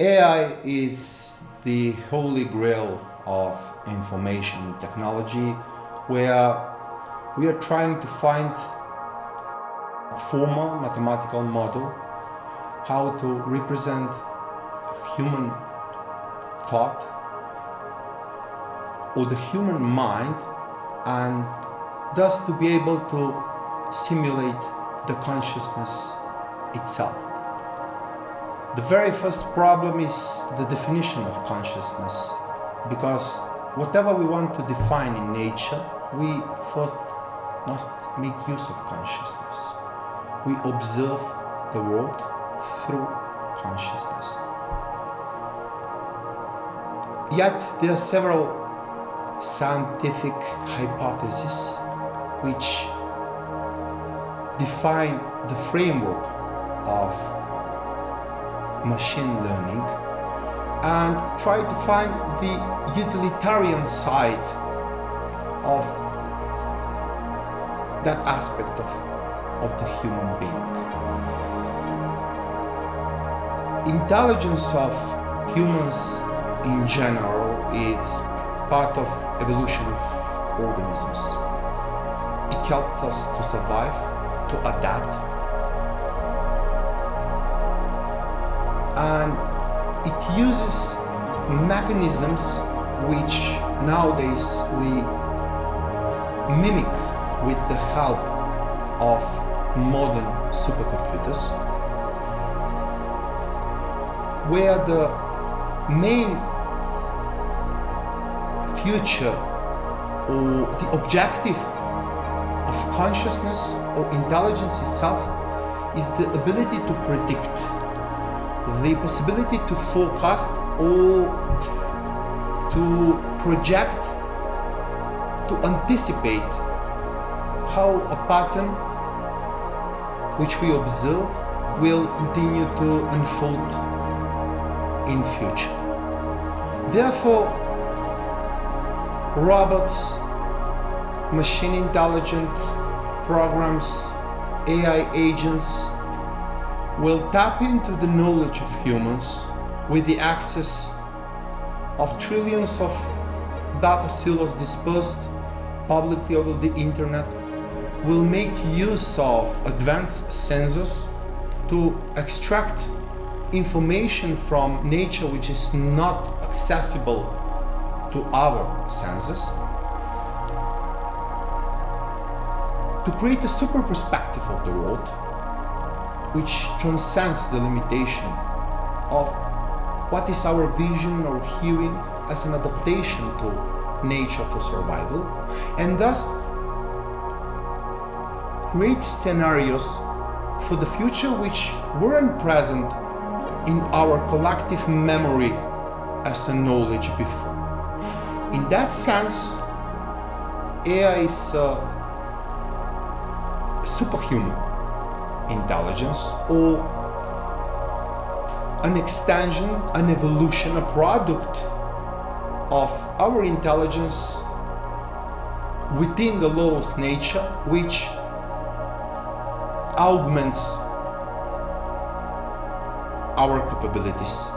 AI is the holy grail of information technology, where we are trying to find a formal mathematical model how to represent human thought or the human mind, and thus to be able to simulate the consciousness itself. The very first problem is the definition of consciousness, because whatever we want to define in nature, we first must make use of consciousness. We observe the world through consciousness. Yet there are several scientific hypotheses which define the framework of machine learning and try to find the utilitarian side of that aspect of the human being. Intelligence of humans in general is part of evolution of organisms. It helps us to survive, to adapt, and it uses mechanisms which nowadays we mimic with the help of modern supercomputers, where the main future or the objective of consciousness or intelligence itself is the ability to predict, the possibility to forecast or to project, to anticipate how a pattern which we observe will continue to unfold in future. Therefore, robots, machine intelligent programs, AI agents will tap into the knowledge of humans with the access of trillions of data silos dispersed publicly over the internet, will make use of advanced sensors to extract information from nature which is not accessible to our senses, to create a super perspective of the world which transcends the limitation of what is our vision or hearing as an adaptation to nature for survival, and thus create scenarios for the future which weren't present in our collective memory as a knowledge before. In that sense, AI is superhuman intelligence, or an extension, an evolution, a product of our intelligence within the laws of nature, which augments our capabilities.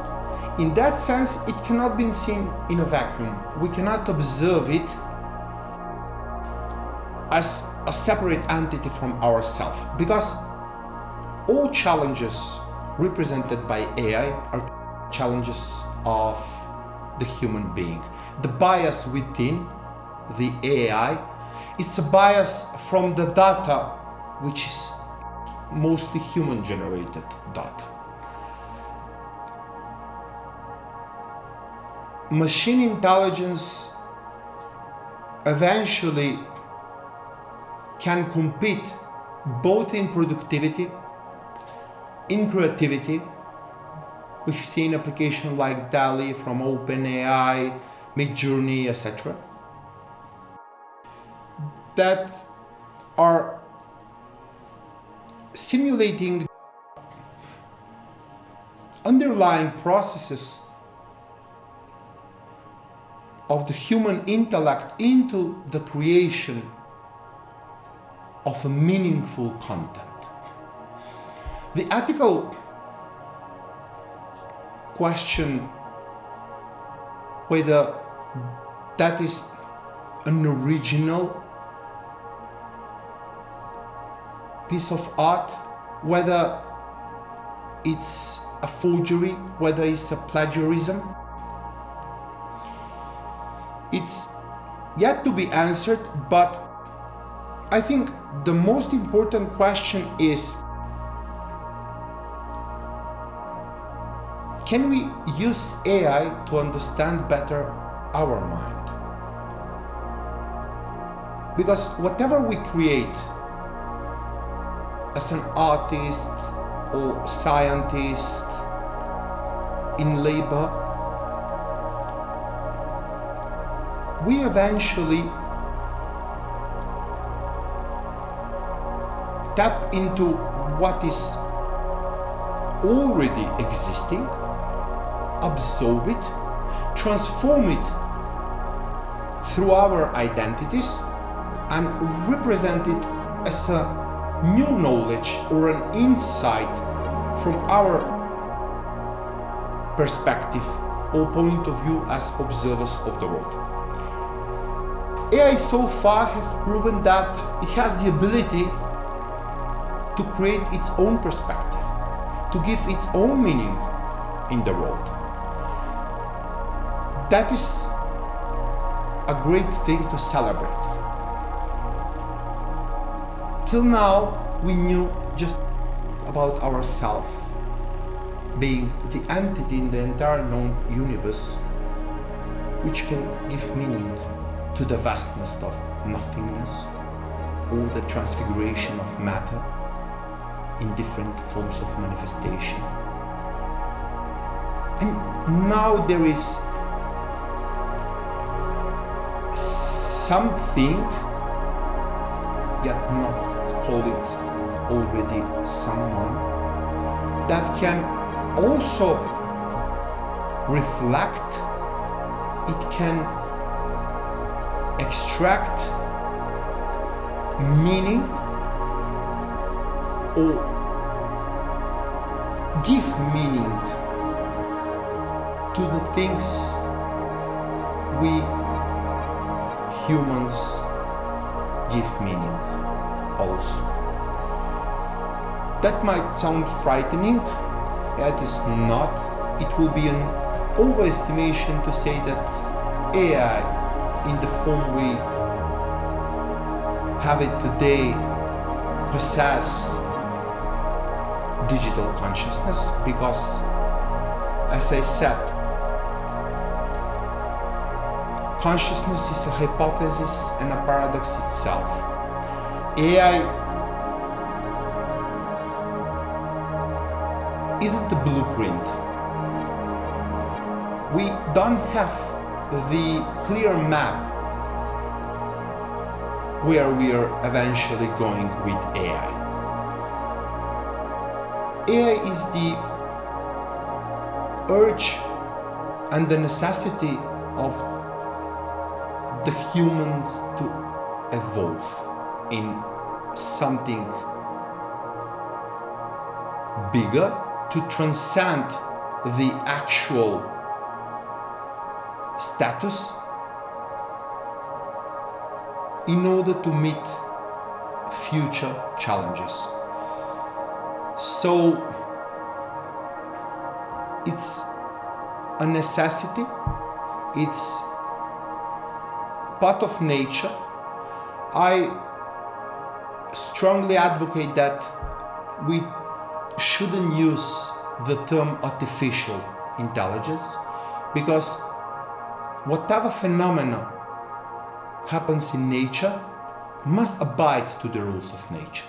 In that sense, it cannot be seen in a vacuum. We cannot observe it as a separate entity from ourselves, because all challenges represented by AI are challenges of the human being. The bias within the AI, it's a bias from the data which is mostly human generated data. Machine intelligence eventually can compete both in productivity, in creativity. We've seen applications like DALL-E from OpenAI, Midjourney, etc., that are simulating underlying processes of the human intellect into the creation of a meaningful content. The ethical question whether that is an original piece of art, whether it's a forgery, whether it's a plagiarism. It's yet to be answered, but I think the most important question is, can we use AI to understand better our mind? Because whatever we create as an artist or scientist in labor, we eventually tap into what is already existing, absorb it, transform it through our identities, and represent it as a new knowledge or an insight from our perspective or point of view as observers of the world. AI so far has proven that it has the ability to create its own perspective, to give its own meaning in the world. That is a great thing to celebrate. Till now, we knew just about ourselves, being the entity in the entire known universe, which can give meaning to the vastness of nothingness or the transfiguration of matter in different forms of manifestation. And now there is something, yet not call it already someone, that can also reflect, it can extract meaning or give meaning to the things we humans give meaning also. That might sound frightening, it is not. It will be an overestimation to say that AI in the form we have it today possess digital consciousness, because, as I said, consciousness is a hypothesis and a paradox itself. AI isn't the blueprint. We don't have the clear map where we are eventually going with AI. AI is the urge and the necessity of the humans to evolve in something bigger, to transcend the actual status in order to meet future challenges. So it's a necessity, it's part of nature. I strongly advocate that we shouldn't use the term artificial intelligence, because whatever phenomena happens in nature must abide to the rules of nature.